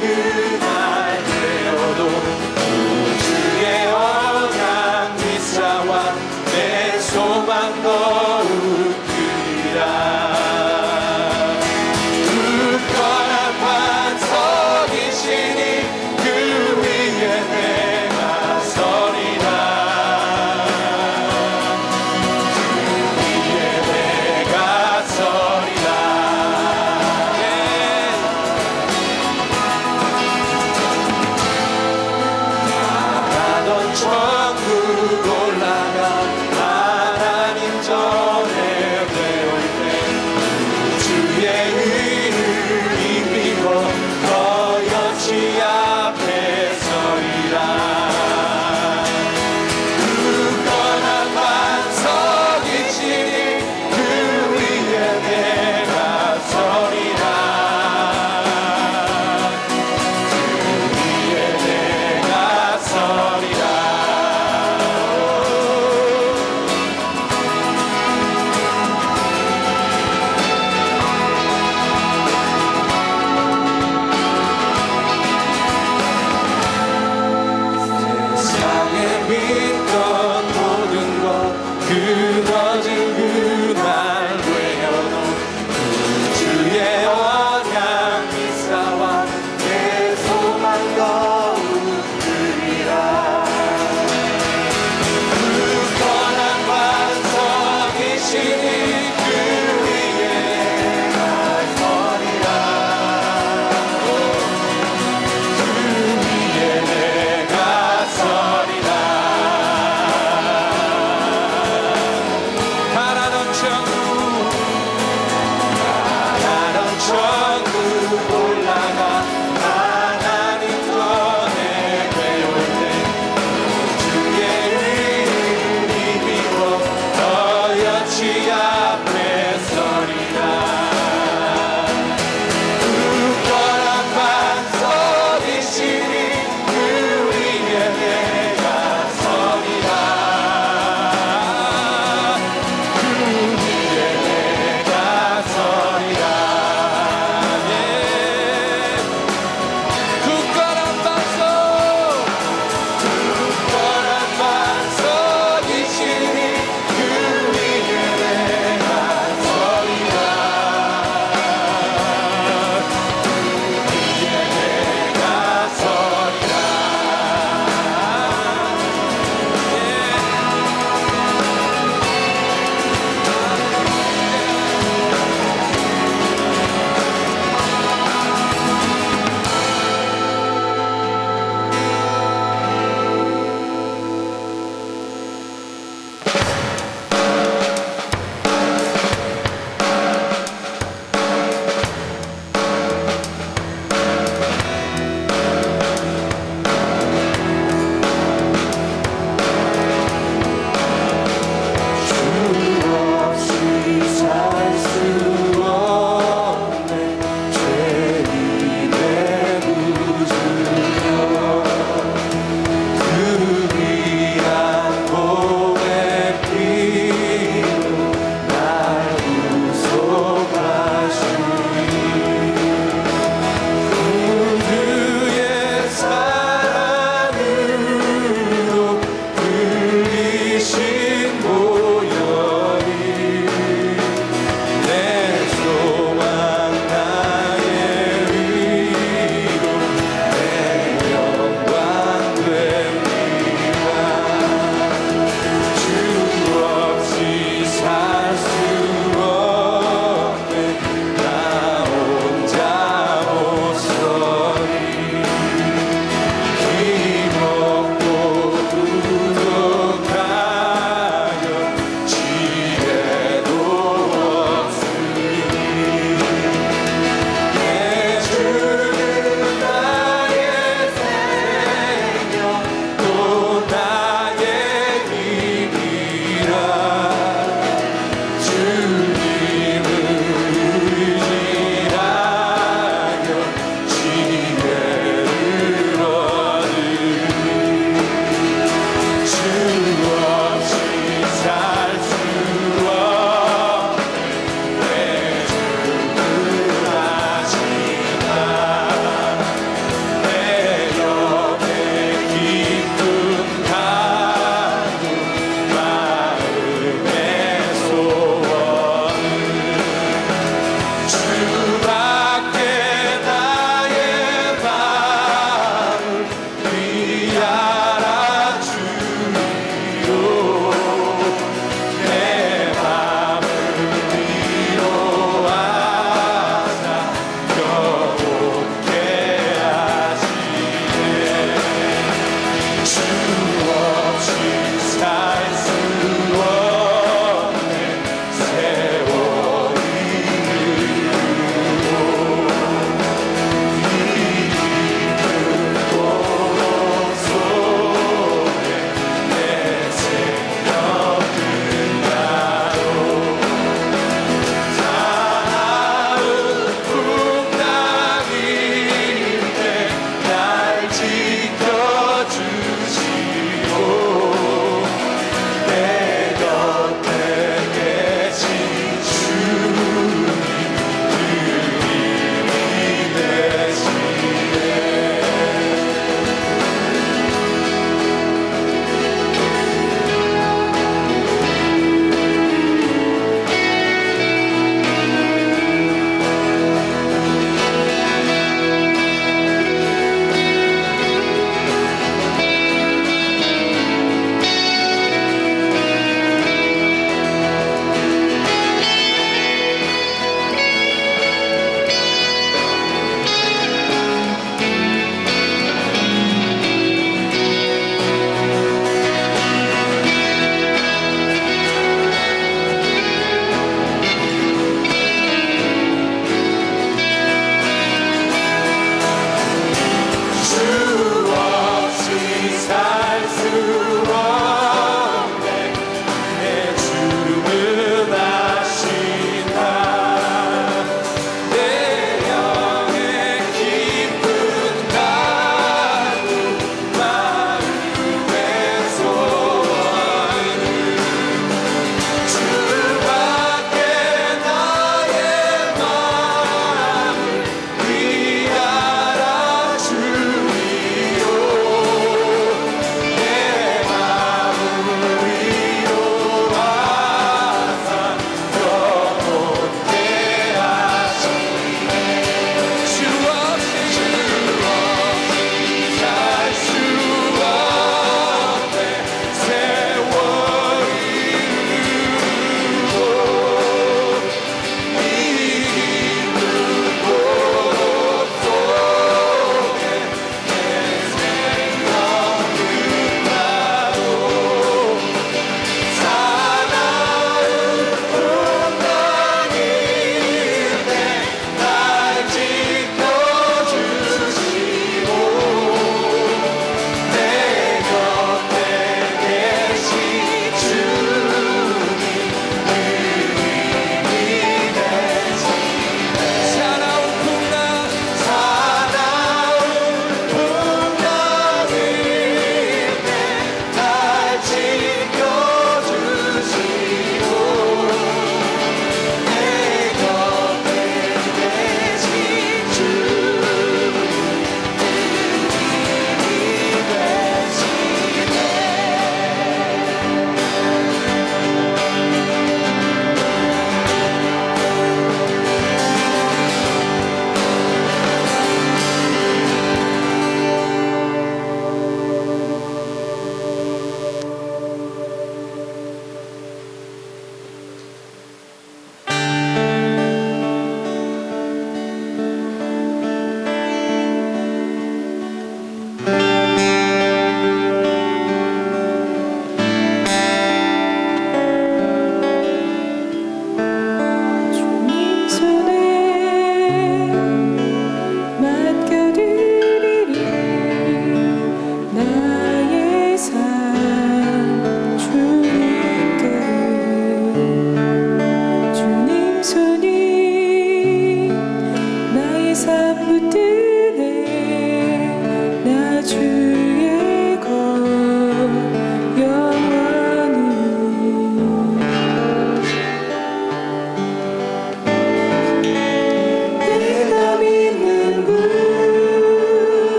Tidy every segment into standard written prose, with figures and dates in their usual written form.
그날 되어도 주의 언약 미사와 내 소망 더욱 크리라. 굳건한 반석이시니 그 위에 내가 서리라. 그 위에 내가 서리라. 나가던 천국 올라가 하나님 전에 배울 때 주의 의를 입히고 거여치 앞에 서리라. 굳건한 반석이시니 그 위에 내가 서리라. 그 위에 내가 서리라. 세상에 믿던 모든 것 끊어진 그날 외워도 주의 언약 미사와 내 소망 더욱 크리라. 굳건한 반석이시니 그 위에 내가 서리라. 그 위에 내가 서리라. 가라던 천국 올라가 하나님 전에 배울 때 주의 의를 입히고 거여치 앞에 서리라. 굳건한 반석이시니 그 위에 내가 서리라. 그 위에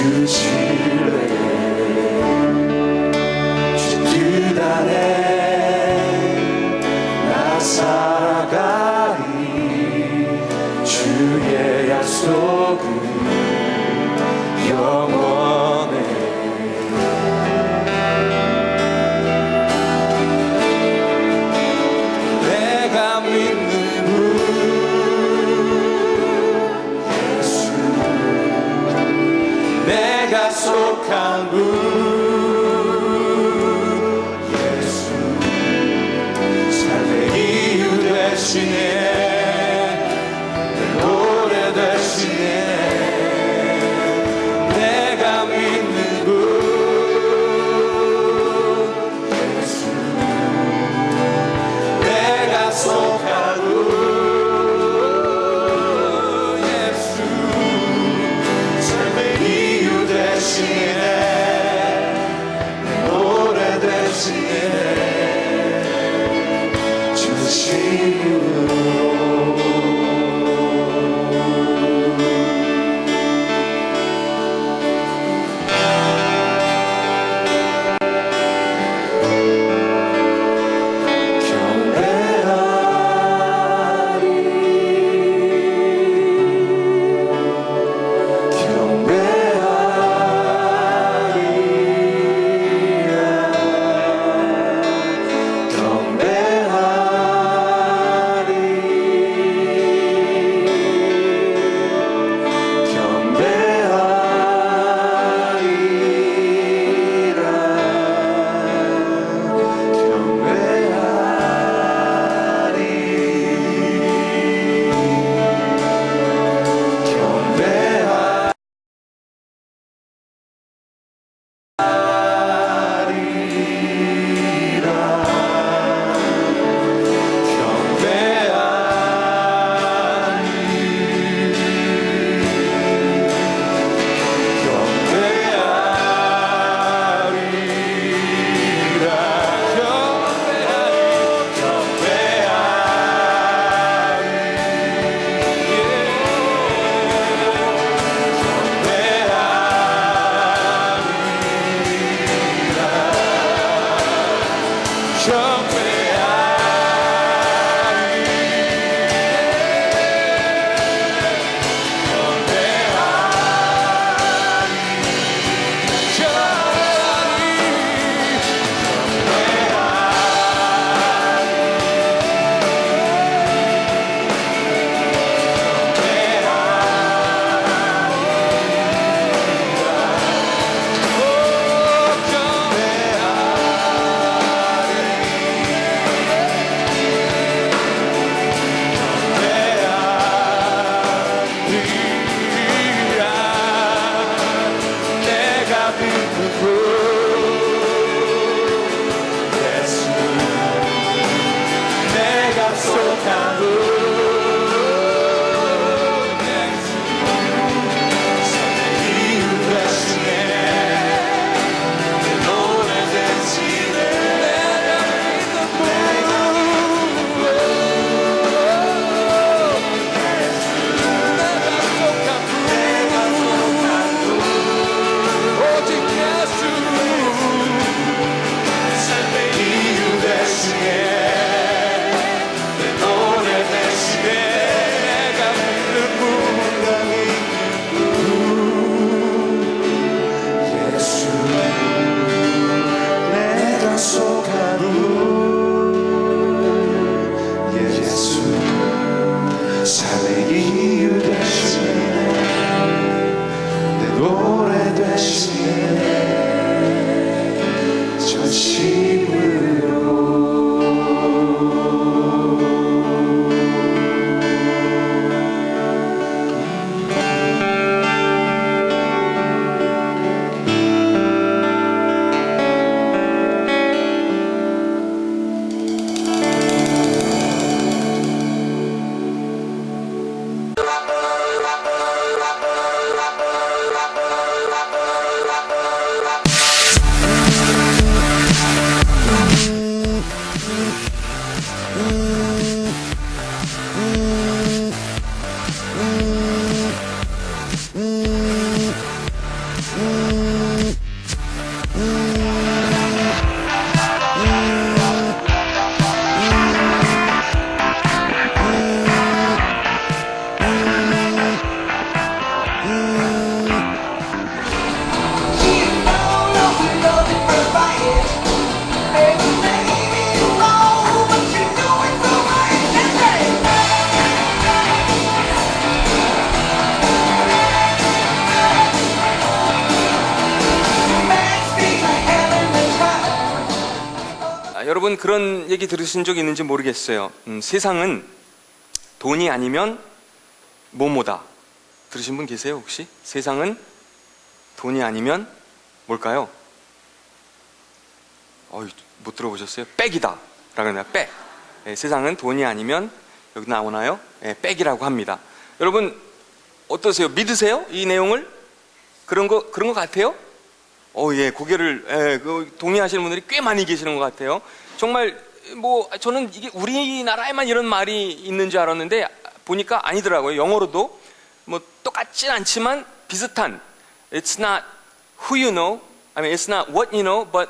주실래 주 뜻 안에 나 살아가리 주의 약속은 영원해 내가 믿는 분 예수 내가 속한 분 예수 삶의 이유 되시네 내 노래 되시네 내가 믿는 분 예수 내가 속한 분 예수 삶의 이유 되시네 여러분 그런 얘기 들으신 적 있는지 모르겠어요. 세상은 돈이 아니면 뭐뭐다. 들으신 분 계세요 혹시? 세상은 돈이 아니면 뭘까요? 못 들어보셨어요? 백이다 라고 하나요? 백. 세상은 돈이 아니면, 여기 나오나요? 백이라고 합니다. 여러분 어떠세요? 믿으세요? 이 내용을? 그런 거 같아요? 예, 고개를, 동의하시는 분들이 꽤 많이 계시는 것 같아요. 정말, 저는 이게 우리나라에만 이런 말이 있는 줄 알았는데, 보니까 아니더라고요. 영어로도, 똑같진 않지만 비슷한, it's not who you know, it's not what you know, but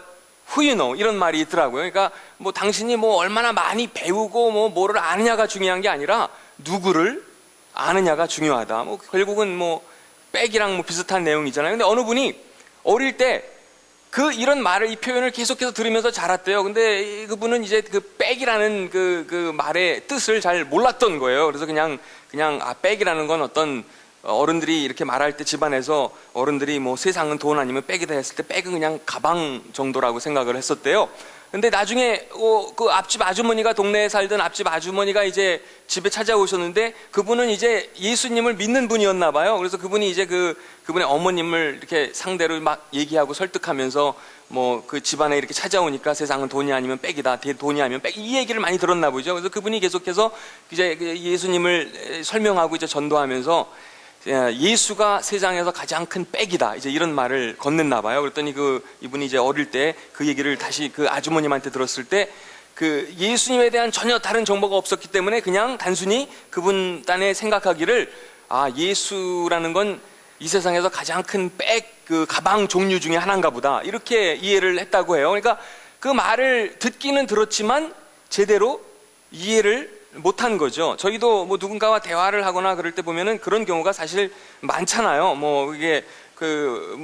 who you know. 이런 말이 있더라고요. 그러니까, 당신이 얼마나 많이 배우고, 뭐를 아느냐가 중요한 게 아니라, 누구를 아느냐가 중요하다. 결국은 백이랑 비슷한 내용이잖아요. 근데 어느 분이 어릴 때 이런 말을, 이 표현을 계속해서 들으면서 자랐대요. 근데 그분은 이제 백이라는 그 말의 뜻을 잘 몰랐던 거예요. 그래서 그냥 백이라는 건 어떤 어른들이 이렇게 말할 때 집안에서 어른들이 세상은 돈 아니면 백이다 했을 때 백은 그냥 가방 정도라고 생각을 했었대요. 근데 나중에 그 앞집 아주머니가, 동네에 살던 앞집 아주머니가 이제 집에 찾아오셨는데, 그분은 이제 예수님을 믿는 분이었나 봐요. 그래서 그분이 이제 그분의 어머님을 이렇게 상대로 막 얘기하고 설득하면서 그 집안에 이렇게 찾아오니까 세상은 돈이 아니면 백이다, 돈이 아니면 백, 이 얘기를 많이 들었나 보죠. 그래서 그분이 계속해서 이제 예수님을 설명하고 이제 전도하면서 예수가 세상에서 가장 큰 백이다, 이제 이런 말을 건넸나 봐요. 그랬더니 이분이 이제 어릴 때 그 얘기를 다시 그 아주머님한테 들었을 때, 예수님에 대한 전혀 다른 정보가 없었기 때문에 그냥 단순히 그분 딴에 생각하기를, 예수라는 건 이 세상에서 가장 큰 백, 가방 종류 중에 하나인가 보다, 이렇게 이해를 했다고 해요. 그러니까 그 말을 듣기는 들었지만 제대로 이해를 못한 거죠. 저희도 누군가와 대화를 하거나 그럴 때 보면은 그런 경우가 사실 많잖아요. 이게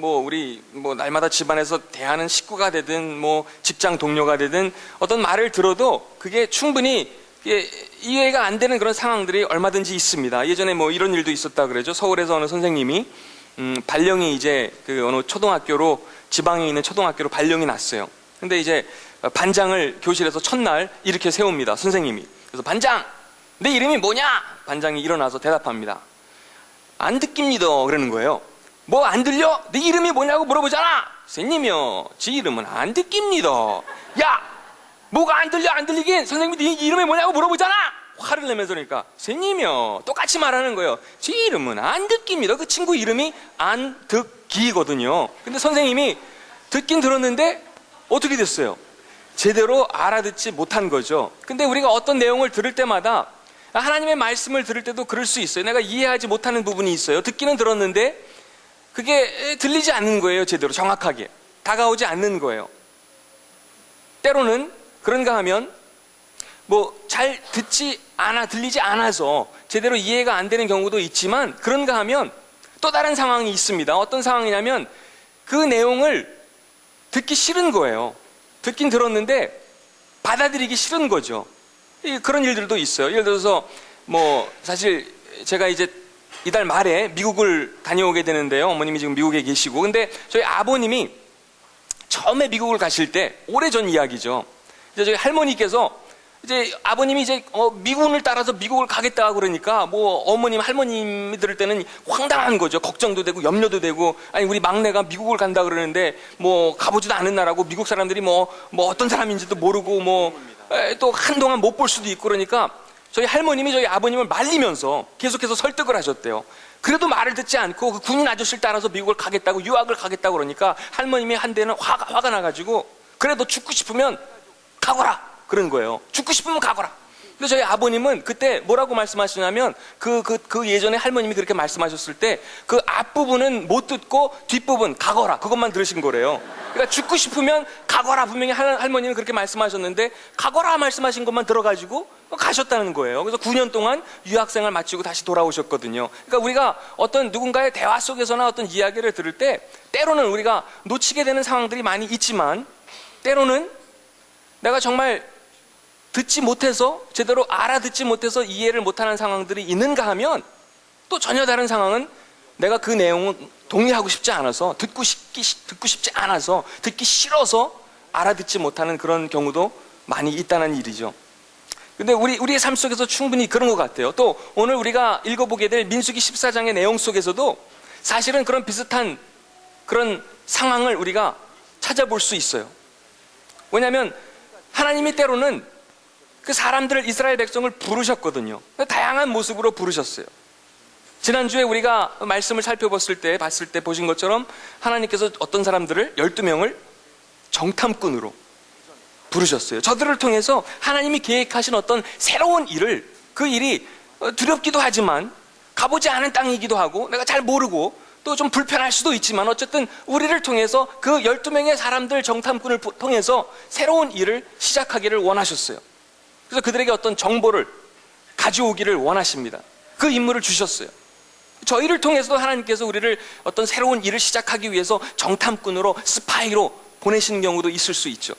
우리 날마다 집안에서 대하는 식구가 되든 직장 동료가 되든 어떤 말을 들어도 그게 충분히 이해가 안 되는 그런 상황들이 얼마든지 있습니다. 예전에 이런 일도 있었다 그러죠. 서울에서 어느 선생님이 발령이 이제 어느 초등학교로, 지방에 있는 초등학교로 발령이 났어요. 근데 이제 반장을 교실에서 첫날 이렇게 세웁니다. 선생님이. 그래서 반장, 내 이름이 뭐냐? 반장이 일어나서 대답합니다. 안 듣깁니다. 그러는 거예요. 뭐 안 들려? 내 이름이 뭐냐고 물어보잖아. 선생님이요, 제 이름은 안 듣깁니다. 야, 뭐가 안 들려? 안 들리긴 선생님이 네 이름이 뭐냐고 물어보잖아. 화를 내면서. 그러니까 선생님이요, 똑같이 말하는 거예요. 제 이름은 안 듣깁니다. 그 친구 이름이 안 듣기거든요. 근데 선생님이 듣긴 들었는데 어떻게 됐어요? 제대로 알아듣지 못한 거죠. 근데 우리가 어떤 내용을 들을 때마다, 하나님의 말씀을 들을 때도 그럴 수 있어요. 내가 이해하지 못하는 부분이 있어요. 듣기는 들었는데 그게 들리지 않는 거예요. 제대로 정확하게 다가오지 않는 거예요. 때로는 그런가 하면 잘 들리지 않아서 제대로 이해가 안 되는 경우도 있지만, 그런가 하면 또 다른 상황이 있습니다. 어떤 상황이냐면 그 내용을 듣기 싫은 거예요. 듣긴 들었는데 받아들이기 싫은 거죠. 그런 일들도 있어요. 예를 들어서 사실 제가 이제 이달 말에 미국을 다녀오게 되는데요. 어머님이 지금 미국에 계시고, 근데 저희 아버님이 처음에 미국을 가실 때, 오래전 이야기죠. 이제 저희 할머니께서 이제 아버님이 이제 미군을 따라서 미국을 가겠다 그러니까 어머님, 할머님이 들을 때는 황당한 거죠. 걱정도 되고 염려도 되고, 아니 우리 막내가 미국을 간다 그러는데 가보지도 않은 나라고, 미국 사람들이 어떤 사람인지도 모르고 또 한동안 못 볼 수도 있고, 그러니까 저희 할머님이 저희 아버님을 말리면서 계속해서 설득을 하셨대요. 그래도 말을 듣지 않고 그 군인 아저씨를 따라서 미국을 가겠다고, 유학을 가겠다고 그러니까 할머님이 한때는 화가 나가지고, 그래 너 죽고 싶으면 가거라 그런 거예요. 죽고 싶으면 가거라. 근데 저희 아버님은 그때 뭐라고 말씀하시냐면, 그 예전에 할머님이 그렇게 말씀하셨을 때 그 앞부분은 못 듣고 뒷부분 가거라, 그것만 들으신 거래요. 그러니까 죽고 싶으면 가거라, 분명히 할머니는 그렇게 말씀하셨는데 가거라 말씀하신 것만 들어가지고 가셨다는 거예요. 그래서 9년 동안 유학생활 마치고 다시 돌아오셨거든요. 그러니까 우리가 어떤 누군가의 대화 속에서나 어떤 이야기를 들을 때 때로는 우리가 놓치게 되는 상황들이 많이 있지만, 때로는 내가 정말 듣지 못해서, 제대로 알아듣지 못해서 이해를 못하는 상황들이 있는가 하면, 또 전혀 다른 상황은 내가 그 내용을 동의하고 싶지 않아서, 듣고 싶지 않아서, 듣기 싫어서 알아듣지 못하는 그런 경우도 많이 있다는 일이죠. 근데 우리의 삶 속에서 충분히 그런 것 같아요. 또 오늘 우리가 읽어보게 될 민수기 14장의 내용 속에서도 사실은 그런 비슷한 그런 상황을 우리가 찾아볼 수 있어요. 왜냐하면 하나님이 때로는 그 사람들을, 이스라엘 백성을 부르셨거든요. 다양한 모습으로 부르셨어요. 지난주에 우리가 말씀을 살펴봤을 때, 봤을 때 보신 것처럼 하나님께서 어떤 사람들을, 12명을 정탐꾼으로 부르셨어요. 저들을 통해서 하나님이 계획하신 어떤 새로운 일을, 그 일이 두렵기도 하지만 가보지 않은 땅이기도 하고 내가 잘 모르고 또 좀 불편할 수도 있지만 어쨌든 우리를 통해서 그 12명의 사람들 정탐꾼을 통해서 새로운 일을 시작하기를 원하셨어요. 그래서 그들에게 어떤 정보를 가져오기를 원하십니다. 그 임무를 주셨어요. 저희를 통해서도 하나님께서 우리를 어떤 새로운 일을 시작하기 위해서 정탐꾼으로, 스파이로 보내시는 경우도 있을 수 있죠.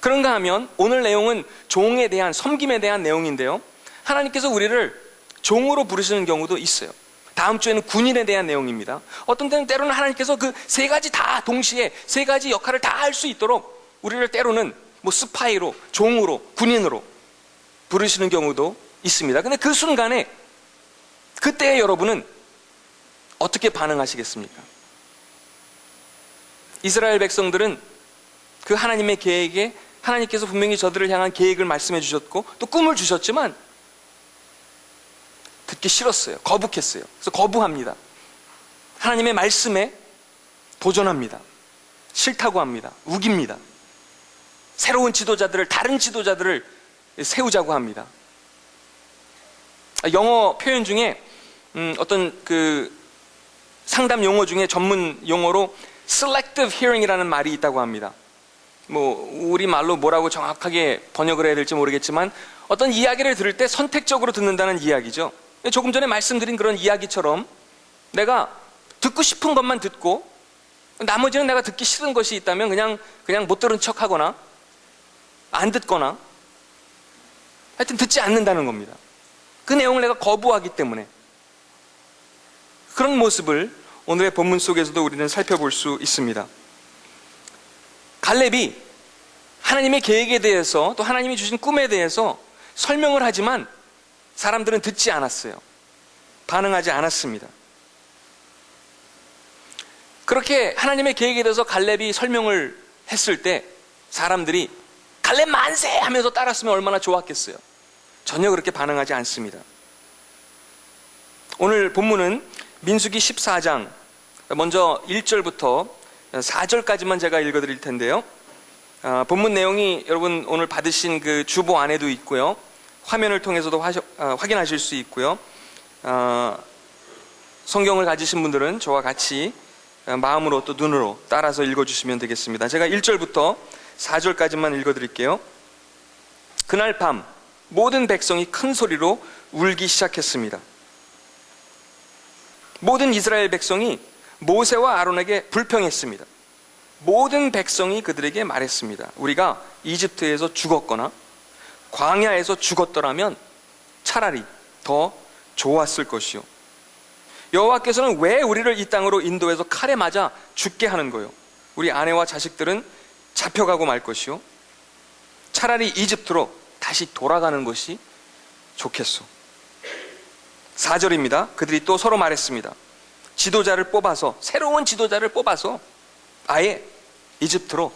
그런가 하면 오늘 내용은 종에 대한, 섬김에 대한 내용인데요, 하나님께서 우리를 종으로 부르시는 경우도 있어요. 다음 주에는 군인에 대한 내용입니다. 어떤 때로는 하나님께서 그 세 가지 다 동시에 세 가지 역할을 다 할 수 있도록 우리를 때로는 스파이로, 종으로, 군인으로 부르시는 경우도 있습니다. 근데 그 순간에, 그때의 여러분은 어떻게 반응하시겠습니까? 이스라엘 백성들은 그 하나님의 계획에, 하나님께서 분명히 저들을 향한 계획을 말씀해 주셨고 또 꿈을 주셨지만 듣기 싫었어요. 거북했어요. 그래서 거부합니다. 하나님의 말씀에 도전합니다. 싫다고 합니다. 우깁니다. 새로운 지도자들을, 다른 지도자들을 세우자고 합니다. 영어 표현 중에 어떤 그 상담 용어 중에 전문 용어로 selective hearing이라는 말이 있다고 합니다. 우리말로 뭐라고 정확하게 번역을 해야 될지 모르겠지만 어떤 이야기를 들을 때 선택적으로 듣는다는 이야기죠. 조금 전에 말씀드린 그런 이야기처럼 내가 듣고 싶은 것만 듣고 나머지는 내가 듣기 싫은 것이 있다면 그냥 못 들은 척하거나 안 듣거나 하여튼 듣지 않는다는 겁니다. 그 내용을 내가 거부하기 때문에. 그런 모습을 오늘의 본문 속에서도 우리는 살펴볼 수 있습니다. 갈렙이 하나님의 계획에 대해서, 또 하나님이 주신 꿈에 대해서 설명을 하지만 사람들은 듣지 않았어요. 반응하지 않았습니다. 그렇게 하나님의 계획에 대해서 갈렙이 설명을 했을 때 사람들이 갈렙 만세 하면서 따랐으면 얼마나 좋았겠어요. 전혀 그렇게 반응하지 않습니다. 오늘 본문은 민수기 14장, 먼저 1절부터 4절까지만 제가 읽어드릴 텐데요, 본문 내용이 여러분 오늘 받으신 그 주보 안에도 있고요, 화면을 통해서도 확인하실 수 있고요, 성경을 가지신 분들은 저와 같이 마음으로 또 눈으로 따라서 읽어주시면 되겠습니다. 제가 1절부터 4절까지만 읽어드릴게요. 그날 밤 모든 백성이 큰 소리로 울기 시작했습니다. 모든 이스라엘 백성이 모세와 아론에게 불평했습니다. 모든 백성이 그들에게 말했습니다. 우리가 이집트에서 죽었거나 광야에서 죽었더라면 차라리 더 좋았을 것이요. 여호와께서는 왜 우리를 이 땅으로 인도해서 칼에 맞아 죽게 하는 거요? 우리 아내와 자식들은 잡혀가고 말 것이요. 차라리 이집트로 다시 돌아가는 것이 좋겠소. 4절입니다. 그들이 또 서로 말했습니다. 지도자를 뽑아서, 새로운 지도자를 뽑아서 아예 이집트로,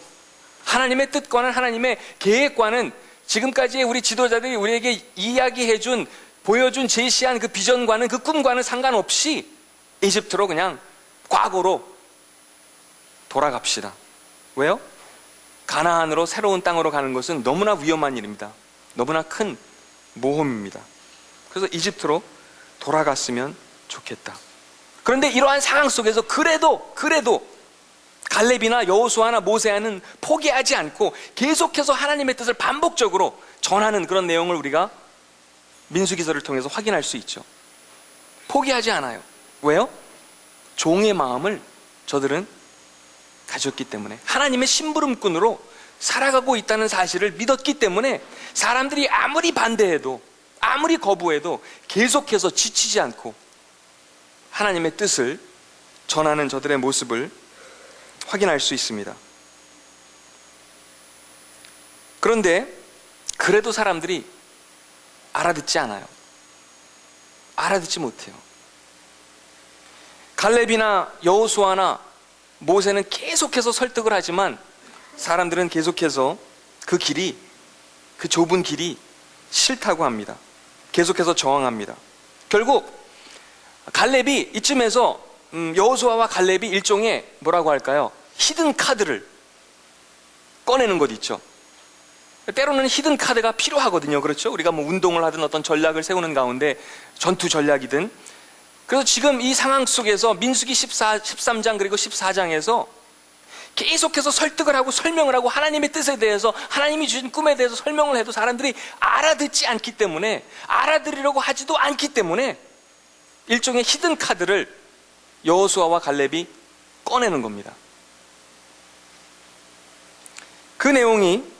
하나님의 뜻과는, 하나님의 계획과는 지금까지의 우리 지도자들이 우리에게 이야기해준, 보여준, 제시한 그 비전과는, 그 꿈과는 상관없이 이집트로, 그냥 과거로 돌아갑시다. 왜요? 가나안으로, 새로운 땅으로 가는 것은 너무나 위험한 일입니다. 너무나 큰 모험입니다. 그래서 이집트로 돌아갔으면 좋겠다. 그런데 이러한 상황 속에서 그래도 갈렙이나 여호수아나 모세아는 포기하지 않고 계속해서 하나님의 뜻을 반복적으로 전하는 그런 내용을 우리가 민수기서를 통해서 확인할 수 있죠. 포기하지 않아요. 왜요? 종의 마음을 저들은 가졌기 때문에, 하나님의 심부름꾼으로 살아가고 있다는 사실을 믿었기 때문에 사람들이 아무리 반대해도, 아무리 거부해도 계속해서 지치지 않고 하나님의 뜻을 전하는 저들의 모습을 확인할 수 있습니다. 그런데 그래도 사람들이 알아듣지 않아요. 알아듣지 못해요. 갈렙이나 여호수아나 모세는 계속해서 설득을 하지만 사람들은 계속해서 그 길이, 그 좁은 길이 싫다고 합니다. 계속해서 저항합니다. 결국 갈렙이 이쯤에서 여호수아와 갈렙이 일종의 뭐라고 할까요? 히든 카드를 꺼내는 것 있죠. 때로는 히든 카드가 필요하거든요. 그렇죠? 우리가 뭐 운동을 하든 어떤 전략을 세우는 가운데 전투 전략이든. 그래서 지금 이 상황 속에서 민수기 13장 그리고 14장에서 계속해서 설득을 하고 설명을 하고 하나님의 뜻에 대해서, 하나님이 주신 꿈에 대해서 설명을 해도 사람들이 알아듣지 않기 때문에, 알아들으려고 하지도 않기 때문에 일종의 히든 카드를 여호수아와 갈렙이 꺼내는 겁니다. 그 내용이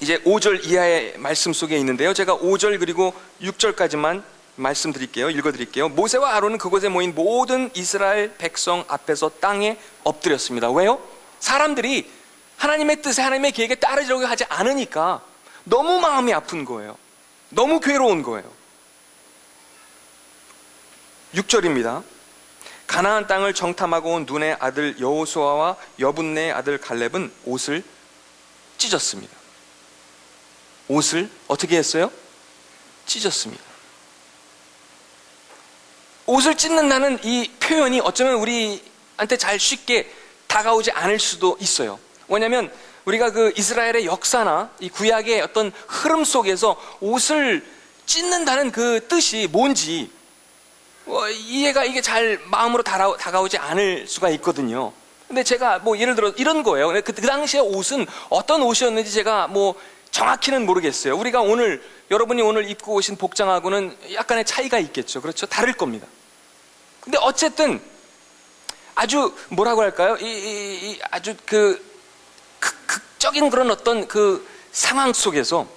이제 5절 이하의 말씀 속에 있는데요. 제가 5절 그리고 6절까지만 말씀드릴게요. 읽어드릴게요. 모세와 아론은 그곳에 모인 모든 이스라엘 백성 앞에서 땅에 엎드렸습니다. 왜요? 사람들이 하나님의 뜻에, 하나님의 계획에 따르려고 하지 않으니까 너무 마음이 아픈 거예요. 너무 괴로운 거예요. 6절입니다. 가나안 땅을 정탐하고 온 눈의 아들 여호수아와 여분네의 아들 갈렙은 옷을 찢었습니다. 옷을 어떻게 했어요? 찢었습니다. 옷을 찢는다는 이 표현이 어쩌면 우리한테 잘 쉽게 다가오지 않을 수도 있어요. 왜냐하면 우리가 그 이스라엘의 역사나 이 구약의 어떤 흐름 속에서 옷을 찢는다는 그 뜻이 뭔지 이해가 이게 잘 마음으로 다가오지 않을 수가 있거든요. 근데 제가 뭐 예를 들어 이런 거예요. 그 당시에 옷은 어떤 옷이었는지 제가 뭐 정확히는 모르겠어요. 우리가 오늘, 여러분이 오늘 입고 오신 복장하고는 약간의 차이가 있겠죠. 그렇죠? 다를 겁니다. 근데 어쨌든 아주 뭐라고 할까요? 아주 극적인 그런 어떤 그 상황 속에서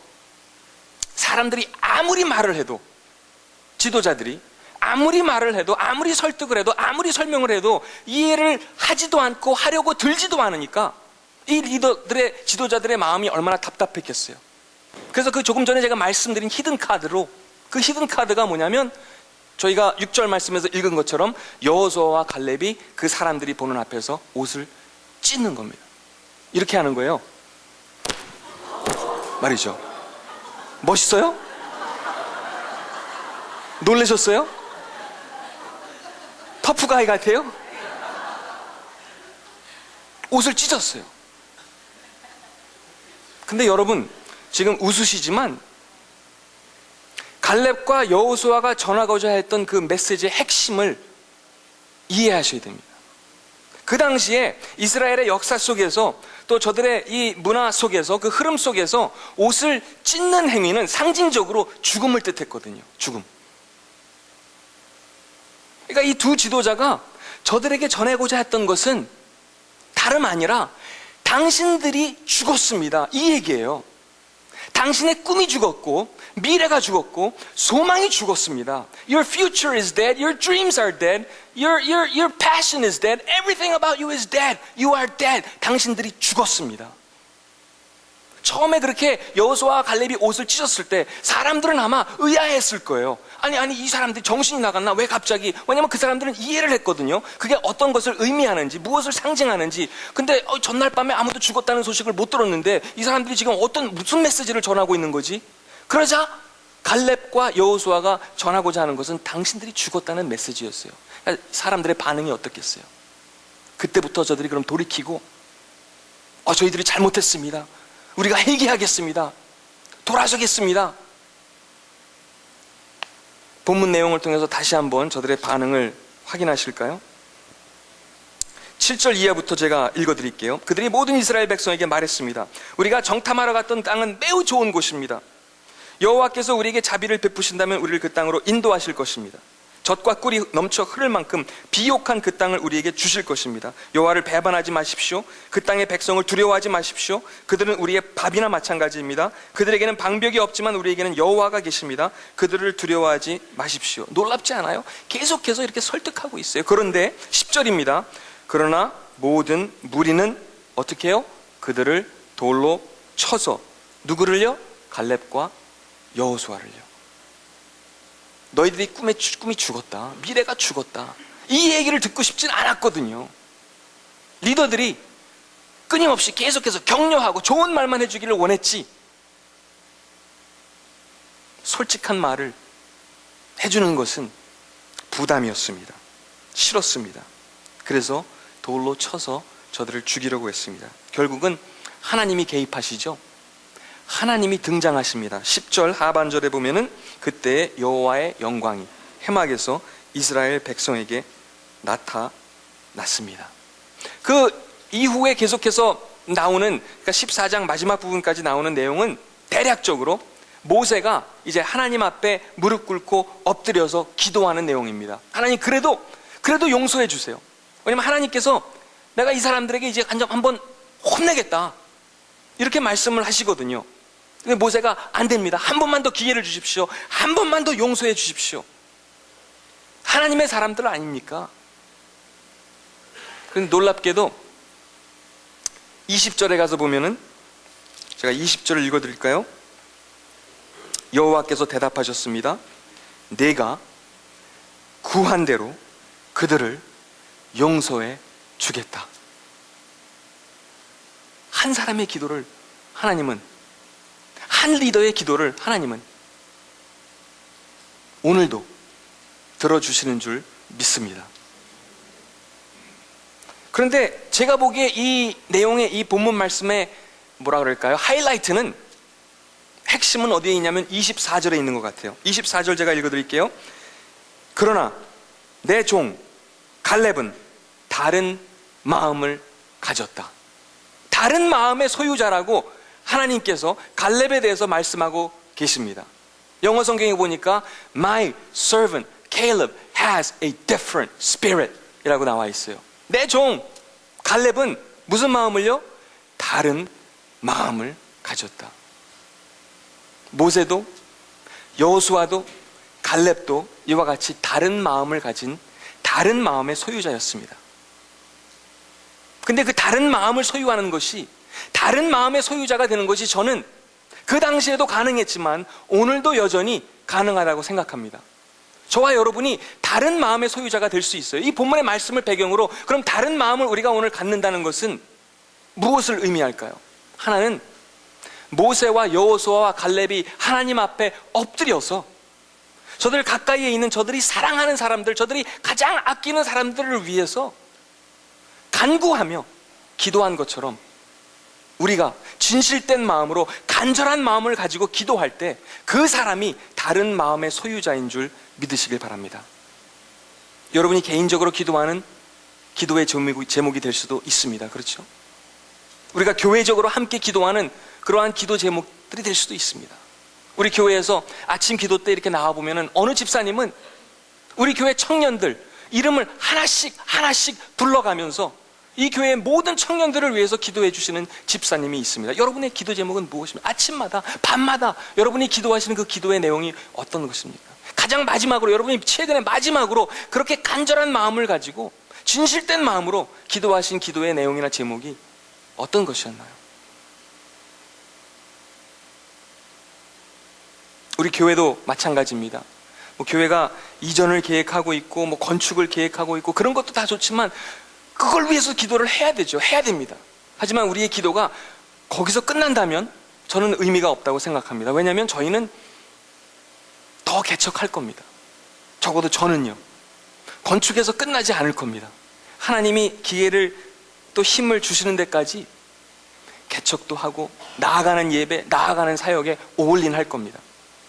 사람들이 아무리 말을 해도, 지도자들이 아무리 말을 해도, 아무리 설득을 해도, 아무리 설명을 해도 이해를 하지도 않고 하려고 들지도 않으니까 이 리더들의, 지도자들의 마음이 얼마나 답답했겠어요. 그래서 그 조금 전에 제가 말씀드린 히든 카드로, 그 히든 카드가 뭐냐면 저희가 6절 말씀에서 읽은 것처럼 여호수아와 갈렙이 그 사람들이 보는 앞에서 옷을 찢는 겁니다. 이렇게 하는 거예요. 말이죠. 멋있어요? 놀라셨어요? 터프가이 같아요? 옷을 찢었어요. 근데 여러분, 지금 웃으시지만 갈렙과 여호수아가 전하고자 했던 그 메시지의 핵심을 이해하셔야 됩니다. 그 당시에 이스라엘의 역사 속에서, 또 저들의 이 문화 속에서, 그 흐름 속에서 옷을 찢는 행위는 상징적으로 죽음을 뜻했거든요. 죽음. 그러니까 이 두 지도자가 저들에게 전하고자 했던 것은 다름 아니라 당신들이 죽었습니다, 이 얘기예요. 당신의 꿈이 죽었고, 미래가 죽었고, 소망이 죽었습니다. Your future is dead. Your dreams are dead. Your passion is dead. Everything about you is dead. You are dead. 당신들이 죽었습니다. 처음에 그렇게 여호수아와 갈렙이 옷을 찢었을 때 사람들은 아마 의아했을 거예요. 아니 이 사람들이 정신이 나갔나? 왜 갑자기? 왜냐면 그 사람들은 이해를 했거든요. 그게 어떤 것을 의미하는지, 무엇을 상징하는지. 근데 전날 밤에 아무도 죽었다는 소식을 못 들었는데 이 사람들이 지금 무슨 메시지를 전하고 있는 거지? 그러자 갈렙과 여호수아가 전하고자 하는 것은 당신들이 죽었다는 메시지였어요. 사람들의 반응이 어떻겠어요? 그때부터 저들이 그럼 돌이키고 저희들이 잘못했습니다, 우리가 회개하겠습니다, 돌아서겠습니다. 본문 내용을 통해서 다시 한번 저들의 반응을 확인하실까요? 7절 이하부터 제가 읽어드릴게요. 그들이 모든 이스라엘 백성에게 말했습니다. 우리가 정탐하러 갔던 땅은 매우 좋은 곳입니다. 여호와께서 우리에게 자비를 베푸신다면 우리를 그 땅으로 인도하실 것입니다. 젖과 꿀이 넘쳐 흐를 만큼 비옥한 그 땅을 우리에게 주실 것입니다. 여호와를 배반하지 마십시오. 그 땅의 백성을 두려워하지 마십시오. 그들은 우리의 밥이나 마찬가지입니다. 그들에게는 방벽이 없지만 우리에게는 여호와가 계십니다. 그들을 두려워하지 마십시오. 놀랍지 않아요? 계속해서 이렇게 설득하고 있어요. 그런데 10절입니다. 그러나 모든 무리는 어떻게 해요? 그들을 돌로 쳐서 누구를요? 갈렙과 여호수아를요. 너희들이 꿈이 죽었다, 미래가 죽었다, 이 얘기를 듣고 싶진 않았거든요. 리더들이 끊임없이 계속해서 격려하고 좋은 말만 해주기를 원했지, 솔직한 말을 해주는 것은 부담이었습니다. 싫었습니다. 그래서 돌로 쳐서 저들을 죽이려고 했습니다. 결국은 하나님이 개입하시죠. 하나님이 등장하십니다. 10절 하반절에 보면은 그때 여호와의 영광이 해막에서 이스라엘 백성에게 나타났습니다. 그 이후에 계속해서 나오는, 그러니까 14장 마지막 부분까지 나오는 내용은 대략적으로 모세가 이제 하나님 앞에 무릎 꿇고 엎드려서 기도하는 내용입니다. 하나님 그래도 용서해 주세요. 왜냐면 하나님께서 내가 이 사람들에게 이제 한번 혼내겠다, 이렇게 말씀을 하시거든요. 근데 모세가 안 됩니다. 한 번만 더 기회를 주십시오. 한 번만 더 용서해 주십시오. 하나님의 사람들 아닙니까? 그런데 놀랍게도 20절에 가서 보면은, 제가 20절을 읽어드릴까요? 여호와께서 대답하셨습니다. 내가 구한 대로 그들을 용서해 주겠다. 한 사람의 기도를 하나님은, 한 리더의 기도를 하나님은 오늘도 들어주시는 줄 믿습니다. 그런데 제가 보기에 이 내용의, 이 본문 말씀의 뭐라 그럴까요? 하이라이트는, 핵심은 어디에 있냐면 24절에 있는 것 같아요. 24절 제가 읽어드릴게요. 그러나 내 종 갈렙은 다른 마음을 가졌다. 다른 마음의 소유자라고 하나님께서 갈렙에 대해서 말씀하고 계십니다. 영어 성경에 보니까 My servant Caleb has a different spirit 이라고 나와 있어요. 내 종 갈렙은 무슨 마음을요? 다른 마음을 가졌다. 모세도 여호수아도 갈렙도 이와 같이 다른 마음을 가진 다른 마음의 소유자였습니다. 근데 그 다른 마음을 소유하는 것이, 다른 마음의 소유자가 되는 것이 저는 그 당시에도 가능했지만 오늘도 여전히 가능하다고 생각합니다. 저와 여러분이 다른 마음의 소유자가 될 수 있어요. 이 본문의 말씀을 배경으로 그럼 다른 마음을 우리가 오늘 갖는다는 것은 무엇을 의미할까요? 하나는 모세와 여호수아와 갈렙이 하나님 앞에 엎드려서 저들 가까이에 있는 저들이 사랑하는 사람들, 저들이 가장 아끼는 사람들을 위해서 간구하며 기도한 것처럼 우리가 진실된 마음으로 간절한 마음을 가지고 기도할 때 그 사람이 다른 마음의 소유자인 줄 믿으시길 바랍니다. 여러분이 개인적으로 기도하는 기도의 제목이 될 수도 있습니다. 그렇죠? 우리가 교회적으로 함께 기도하는 그러한 기도 제목들이 될 수도 있습니다. 우리 교회에서 아침 기도 때 이렇게 나와보면 어느 집사님은 우리 교회 청년들 이름을 하나씩 불러가면서 이 교회의 모든 청년들을 위해서 기도해 주시는 집사님이 있습니다. 여러분의 기도 제목은 무엇입니까? 아침마다 밤마다 여러분이 기도하시는 그 기도의 내용이 어떤 것입니까? 가장 마지막으로, 여러분이 최근에 마지막으로 그렇게 간절한 마음을 가지고 진실된 마음으로 기도하신 기도의 내용이나 제목이 어떤 것이었나요? 우리 교회도 마찬가지입니다. 교회가 이전을 계획하고 있고 건축을 계획하고 있고 그런 것도 다 좋지만 그걸 위해서 기도를 해야 되죠. 해야 됩니다. 하지만 우리의 기도가 거기서 끝난다면 저는 의미가 없다고 생각합니다. 왜냐하면 저희는 더 개척할 겁니다. 적어도 저는요. 건축에서 끝나지 않을 겁니다. 하나님이 기회를 또 힘을 주시는 데까지 개척도 하고 나아가는 예배, 나아가는 사역에 올인할 겁니다.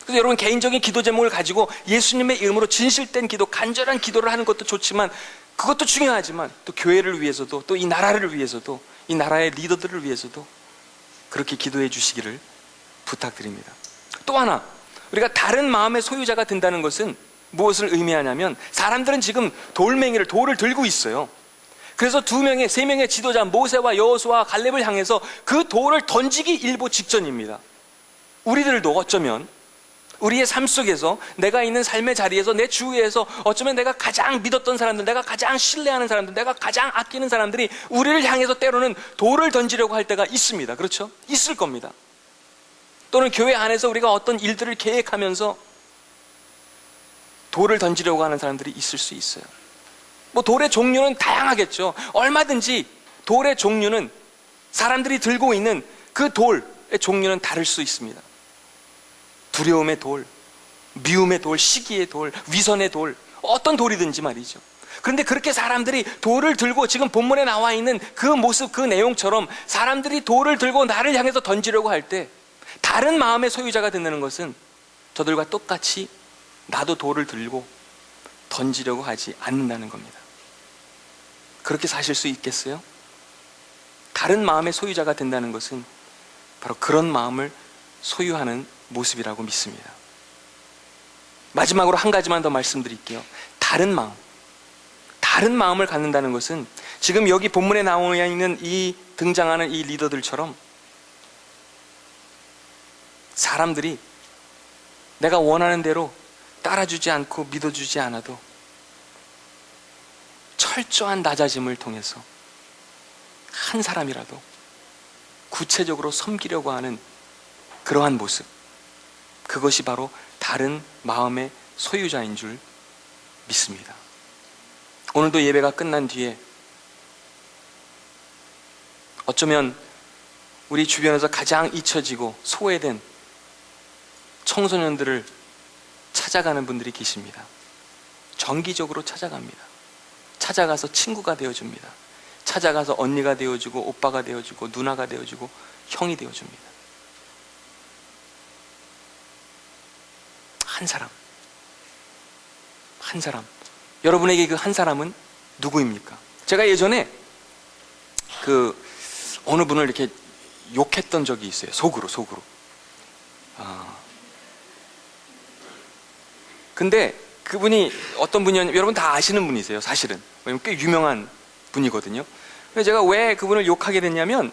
그래서 여러분 개인적인 기도 제목을 가지고 예수님의 이름으로 진실된 기도, 간절한 기도를 하는 것도 좋지만 그것도 중요하지만 또 교회를 위해서도 또 이 나라를 위해서도 이 나라의 리더들을 위해서도 그렇게 기도해 주시기를 부탁드립니다. 또 하나, 우리가 다른 마음의 소유자가 된다는 것은 무엇을 의미하냐면 사람들은 지금 돌을 들고 있어요. 그래서 2명의 3명의 지도자 모세와 여호수아와 갈렙을 향해서 그 돌을 던지기 일보 직전입니다. 우리들도 어쩌면 우리의 삶 속에서, 내가 있는 삶의 자리에서, 내 주위에서 어쩌면 내가 가장 믿었던 사람들, 내가 가장 신뢰하는 사람들, 내가 가장 아끼는 사람들이 우리를 향해서 때로는 돌을 던지려고 할 때가 있습니다. 그렇죠? 있을 겁니다. 또는 교회 안에서 우리가 어떤 일들을 계획하면서 돌을 던지려고 하는 사람들이 있을 수 있어요. 뭐 돌의 종류는 다양하겠죠. 얼마든지 돌의 종류는, 사람들이 들고 있는 그 돌의 종류는 다를 수 있습니다. 두려움의 돌, 미움의 돌, 시기의 돌, 위선의 돌, 어떤 돌이든지 말이죠. 그런데 그렇게 사람들이 돌을 들고, 지금 본문에 나와 있는 그 모습, 그 내용처럼 사람들이 돌을 들고 나를 향해서 던지려고 할 때, 다른 마음의 소유자가 된다는 것은 저들과 똑같이 나도 돌을 들고 던지려고 하지 않는다는 겁니다. 그렇게 사실 수 있겠어요? 다른 마음의 소유자가 된다는 것은 바로 그런 마음을 소유하는 모습이라고 믿습니다. 마지막으로 한 가지만 더 말씀드릴게요. 다른 마음을 갖는다는 것은 지금 여기 본문에 나와 있는 이 등장하는 이 리더들처럼 사람들이 내가 원하는 대로 따라주지 않고 믿어주지 않아도 철저한 낮아짐을 통해서 한 사람이라도 구체적으로 섬기려고 하는 그러한 모습, 그것이 바로 다른 마음의 소유자인 줄 믿습니다. 오늘도 예배가 끝난 뒤에 어쩌면 우리 주변에서 가장 잊혀지고 소외된 청소년들을 찾아가는 분들이 계십니다. 정기적으로 찾아갑니다. 찾아가서 친구가 되어줍니다. 찾아가서 언니가 되어주고, 오빠가 되어주고, 누나가 되어주고, 형이 되어줍니다. 한 사람. 여러분에게 그 한 사람은 누구입니까? 제가 예전에 어느 분을 이렇게 욕했던 적이 있어요. 속으로. 근데 그분이 어떤 분이었냐면, 여러분 다 아시는 분이세요, 사실은. 왜냐면 꽤 유명한 분이거든요. 근데 제가 왜 그분을 욕하게 됐냐면,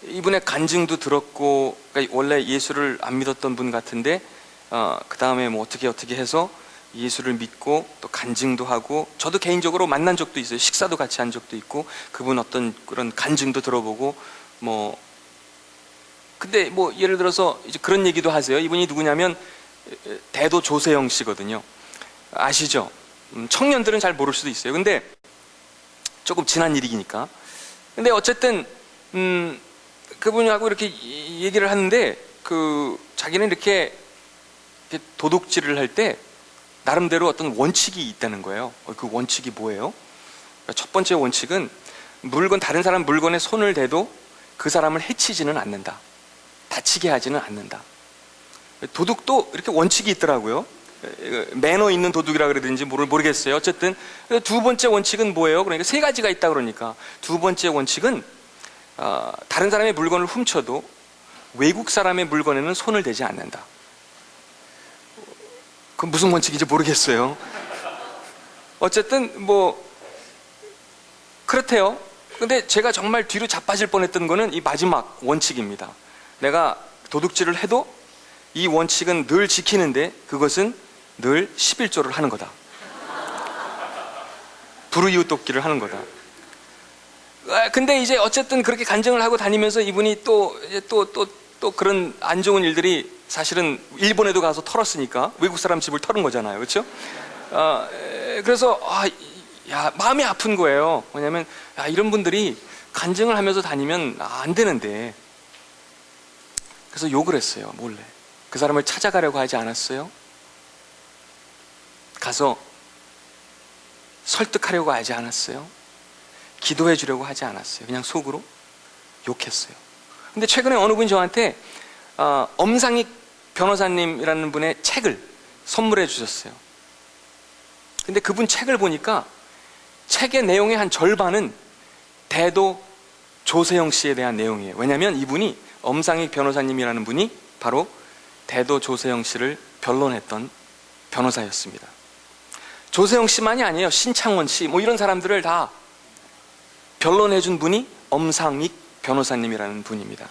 이분의 간증도 들었고, 그러니까 원래 예수를 안 믿었던 분 같은데, 그 다음에 뭐 어떻게 해서 예수를 믿고 또 간증도 하고, 저도 개인적으로 만난 적도 있어요. 식사도 같이 한 적도 있고, 그분 어떤 그런 간증도 들어보고, 근데 뭐 예를 들어서 이제 그런 얘기도 하세요. 이분이 누구냐면 대도 조세영 씨거든요. 아시죠? 청년들은 잘 모를 수도 있어요. 근데 조금 지난 일이니까. 근데 어쨌든 그분하고 이렇게 얘기를 하는데, 자기는 이렇게 도둑질을 할 때 나름대로 어떤 원칙이 있다는 거예요. 그 원칙이 뭐예요? 첫 번째 원칙은 다른 사람 물건에 손을 대도 그 사람을 해치지는 않는다. 다치게 하지는 않는다. 도둑도 이렇게 원칙이 있더라고요. 매너 있는 도둑이라 그러든지 모르겠어요. 어쨌든 두 번째 원칙은 뭐예요? 그러니까 세 가지가 있다 그러니까, 두 번째 원칙은 다른 사람의 물건을 훔쳐도 외국 사람의 물건에는 손을 대지 않는다. 그건 무슨 원칙인지 모르겠어요. 어쨌든 그렇대요. 근데 제가 정말 뒤로 자빠질 뻔했던 거는 이 마지막 원칙입니다. 내가 도둑질을 해도 이 원칙은 늘 지키는데, 그것은 늘 11조를 하는 거다. 불우이웃 돕기를 하는 거다. 근데 이제 어쨌든 그렇게 간증을 하고 다니면서 이분이 또 그런 안 좋은 일들이 사실은 일본에도 가서 털었으니까 외국 사람 집을 털은 거잖아요. 그렇죠? 그래서 마음이 아픈 거예요. 왜냐하면 이런 분들이 간증을 하면서 다니면 안 되는데. 그래서 욕을 했어요. 몰래. 그 사람을 찾아가려고 하지 않았어요. 가서 설득하려고 하지 않았어요. 기도해 주려고 하지 않았어요. 그냥 속으로 욕했어요. 근데 최근에 어느 분이 저한테 엄상익 변호사님이라는 분의 책을 선물해 주셨어요. 근데 그분 책을 보니까 책의 내용의 한 절반은 대도 조세영 씨에 대한 내용이에요. 왜냐하면 이분이, 엄상익 변호사님이라는 분이 바로 대도 조세영 씨를 변론했던 변호사였습니다. 조세영 씨만이 아니에요. 신창원 씨, 이런 사람들을 다 변론해 준 분이 엄상익 변호사님이라는 분입니다.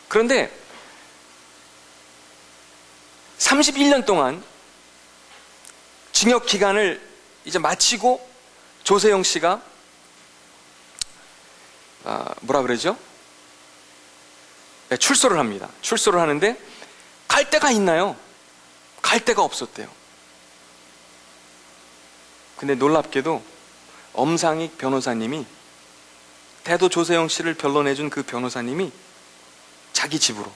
그런데 31년 동안 징역 기간을 이제 마치고 조세영 씨가 뭐라 그러죠? 네, 출소를 합니다. 출소를 하는데 갈 데가 있나요? 갈 데가 없었대요. 근데 놀랍게도 엄상익 변호사님이, 대도 조세영 씨를 변론해준 그 변호사님이 자기 집으로,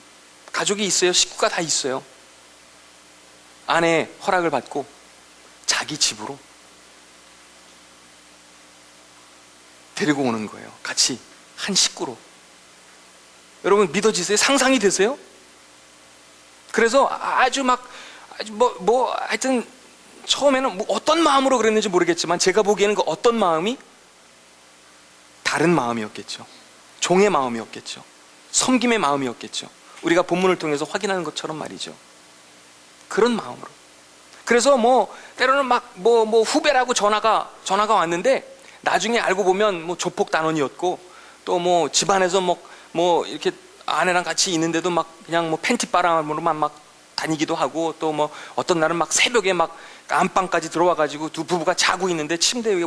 가족이 있어요. 식구가 다 있어요. 아내의 허락을 받고 자기 집으로 데리고 오는 거예요. 같이 한 식구로. 여러분 믿어지세요? 상상이 되세요? 그래서 아주 하여튼 처음에는 어떤 마음으로 그랬는지 모르겠지만 제가 보기에는 그 어떤 마음이 다른 마음이었겠죠. 종의 마음이었겠죠. 섬김의 마음이었겠죠. 우리가 본문을 통해서 확인하는 것처럼 말이죠. 그런 마음으로. 그래서 때로는 후배라고 전화가 왔는데 나중에 알고 보면 조폭 단원이었고, 또 집안에서 이렇게 아내랑 같이 있는데도 그냥 팬티 바람으로만 다니기도 하고, 또 어떤 날은 새벽에 안방까지 들어와가지고 두 부부가 자고 있는데 침대 위에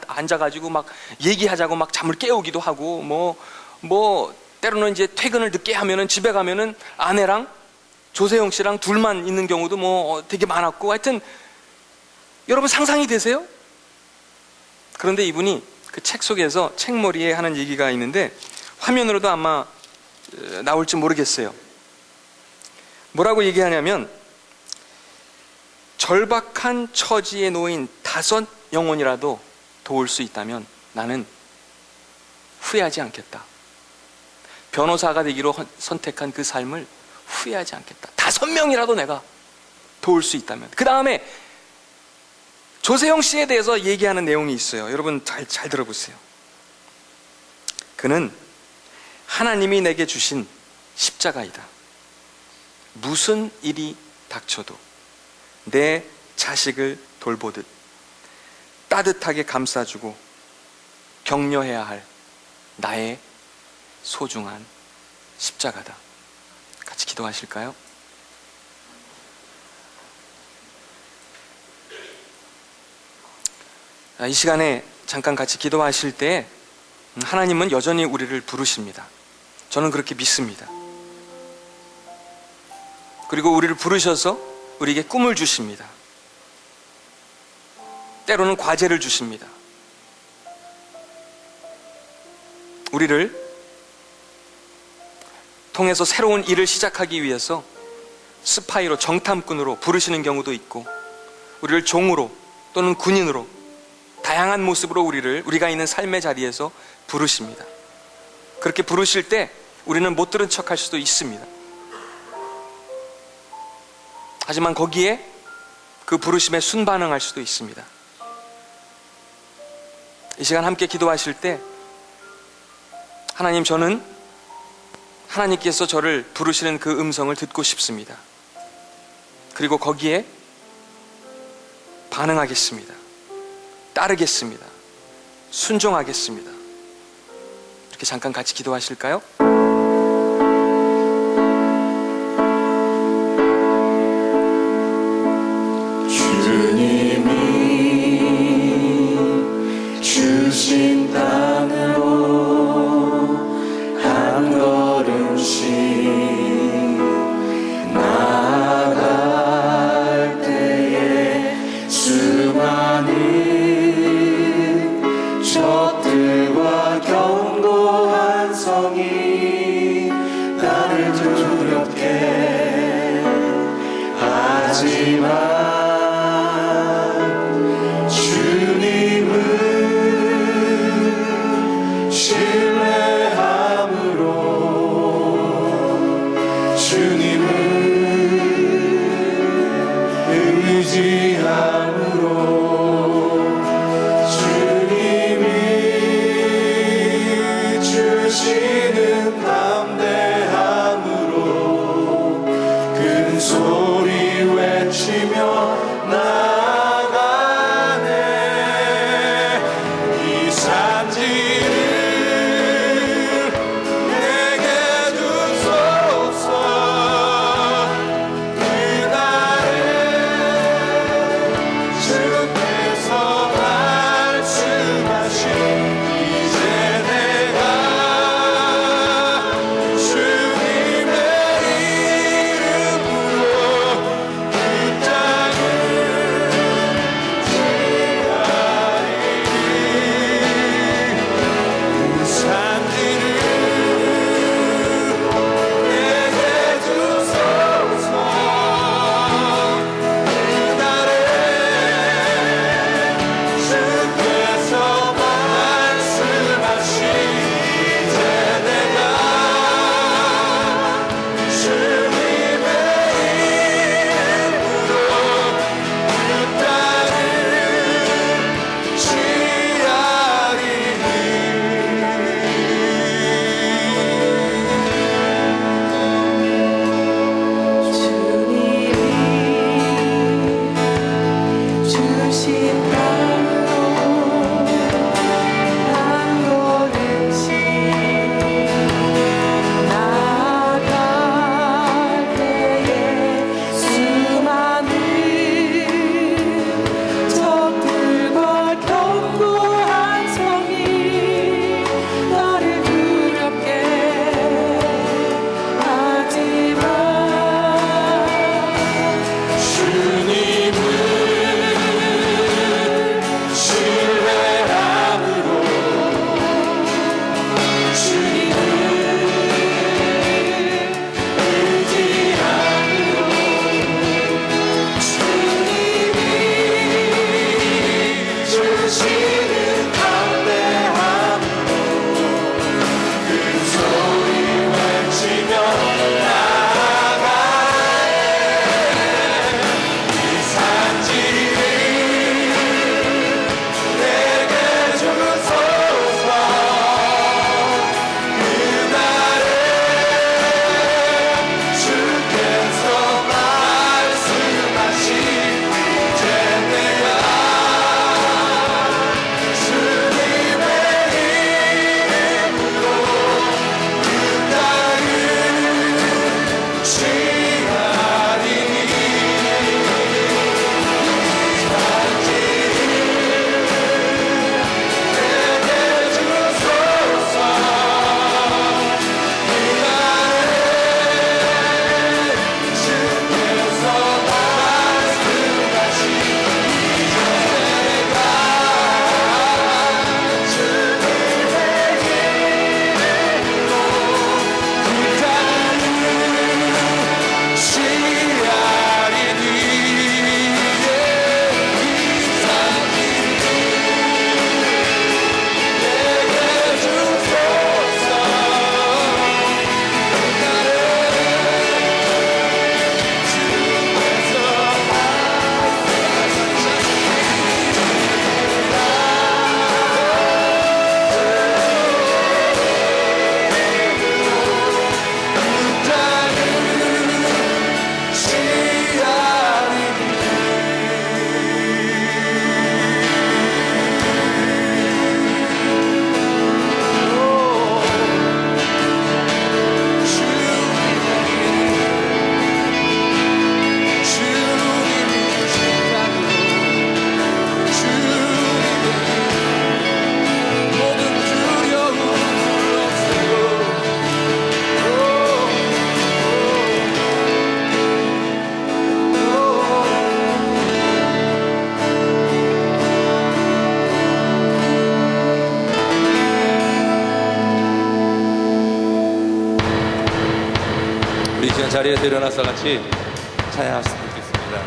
앉아가지고 얘기하자고 잠을 깨우기도 하고, 때로는 이제 퇴근을 늦게 하면은 집에 가면은 아내랑 조세영 씨랑 둘만 있는 경우도 되게 많았고, 하여튼 여러분 상상이 되세요? 그런데 이분이 그 책 속에서 책머리에 하는 얘기가 있는데 화면으로도 아마 나올지 모르겠어요. 뭐라고 얘기하냐면, 절박한 처지에 놓인 5 영혼이라도 도울 수 있다면 나는 후회하지 않겠다. 변호사가 되기로 선택한 그 삶을 후회하지 않겠다. 5명이라도 내가 도울 수 있다면. 그 다음에 조세영 씨에 대해서 얘기하는 내용이 있어요. 여러분 잘 들어보세요. 그는 하나님이 내게 주신 십자가이다. 무슨 일이 닥쳐도 내 자식을 돌보듯 따뜻하게 감싸주고 격려해야 할 나의 소중한 십자가다. 같이 기도하실까요? 이 시간에 잠깐 같이 기도하실 때 하나님은 여전히 우리를 부르십니다. 저는 그렇게 믿습니다. 그리고 우리를 부르셔서 우리에게 꿈을 주십니다. 때로는 과제를 주십니다. 우리를 통해서 새로운 일을 시작하기 위해서 스파이로, 정탐꾼으로 부르시는 경우도 있고, 우리를 종으로 또는 군인으로 다양한 모습으로 우리가 있는 삶의 자리에서 부르십니다. 그렇게 부르실 때 우리는 못 들은 척할 수도 있습니다. 하지만 거기에 그 부르심에 순반응할 수도 있습니다. 이 시간 함께 기도하실 때, 하나님, 저는 하나님께서 저를 부르시는 그 음성을 듣고 싶습니다. 그리고 거기에 반응하겠습니다. 따르겠습니다. 순종하겠습니다. 이렇게 잠깐 같이 기도하실까요? 주님이 주신 땅으로 한 걸음씩 나아갈 때에 수많은 적들과 견고한 성이 나를 두렵게 하지만 주님은 자리에서 일어나서 같이 찬양하셨으면 좋겠습니다.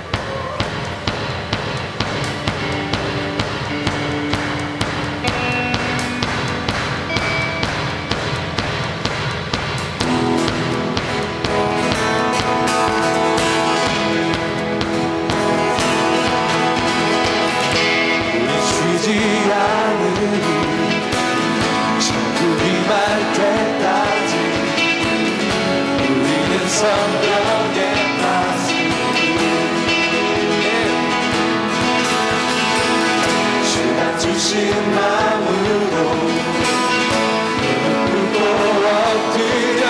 쉬지 않으니 천국이 말 때까지 우리는 성령의 다스 주가 주신 마음으로 무릎 꿇고 엎드려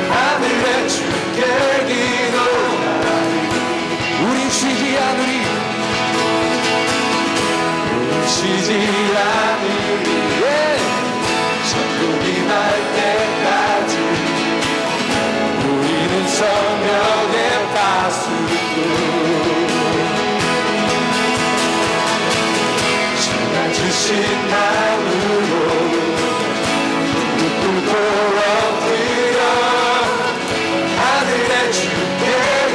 하늘의 주께 기도하리. 우린 쉬지 않으리 쉬지 않으리. 천국이 날 때까지 우리는 성령의 다스리고 주가 주신 마음으로 무릎 꿇고 엎드려 하늘의 주께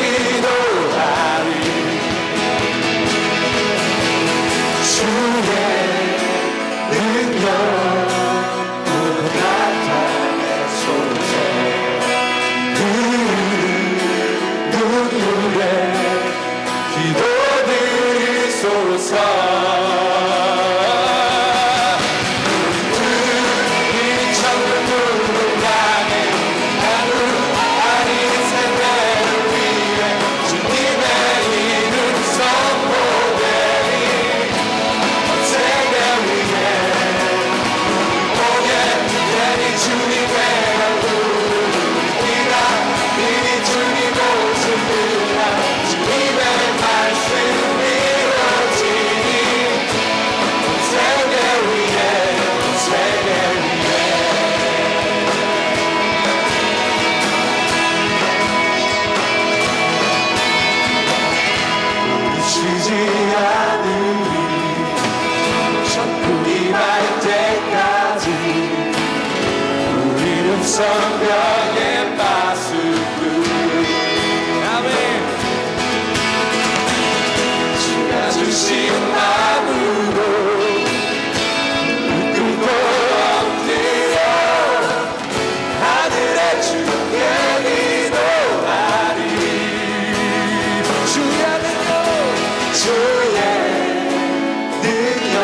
기도하리. 주의 능력 보고 나타내소서. 눈물에 기도드리소서. 이 천국 문을 향해 나는 아닌 세대를 위해 주님의 이름 선포되리. 세계 위에 보게 되니 주님의 얼굴을 우리가 이니 주님 모습이라 주님의 말씀 이루어지니 세계 위에 세계 위에 우리 쉬지 않으리. 천국이 말 때까지 우리는 성령의 파수꾼. 아멘. 주가 주신 마음으로 무릎 꿇고 엎드려 하늘의 주께 기도하리. 주의 능력 주의 능력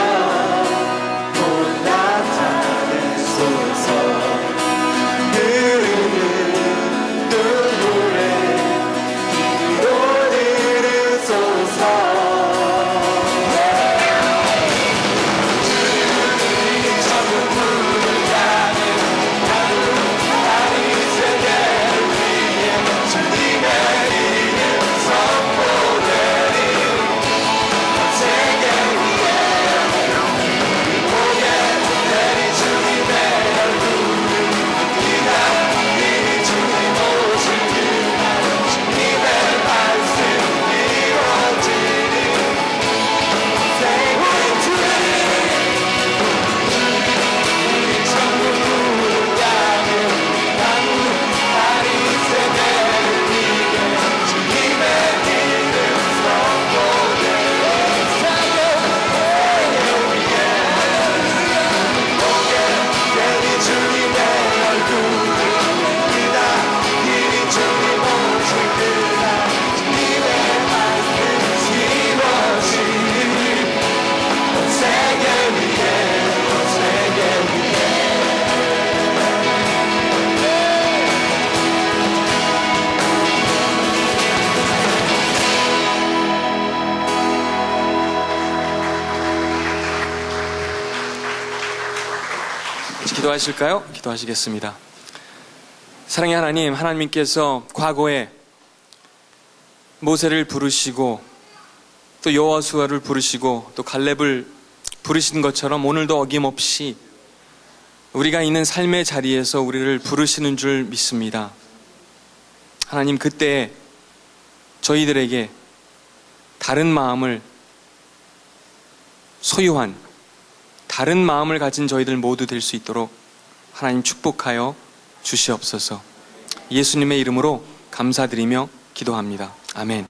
곧 나타내소서. 눈물에 기도드리소서. 이 천국 문을 향해 나는 아닌 세대를 위해 주님의 이름 선포되리. 세계 위에 보게 되니 주님의 얼굴을 우리가 이니 주님 모습이라 주님의 말씀 이루어지니 세계 우리 천국 문을 향해 나는 아닌 세대를 위해 주님의 이름 선포되리. 세계 위에 보게 되니 주님의 얼굴을 우리가 이니 주님 모습이라 주님의 말씀 이루어지니 세계 위에 세계 위에 기도하실까요? 기도하시겠습니다. 사랑의 하나님, 하나님께서 과거에 모세를 부르시고 또 여호수아를 부르시고 또 갈렙을 부르신 것처럼 오늘도 어김없이 우리가 있는 삶의 자리에서 우리를 부르시는 줄 믿습니다. 하나님, 그때 저희들에게 다른 마음을 소유한 다른 마음을 가진 저희들 모두 될 수 있도록 하나님 축복하여 주시옵소서. 예수님의 이름으로 감사드리며 기도합니다. 아멘.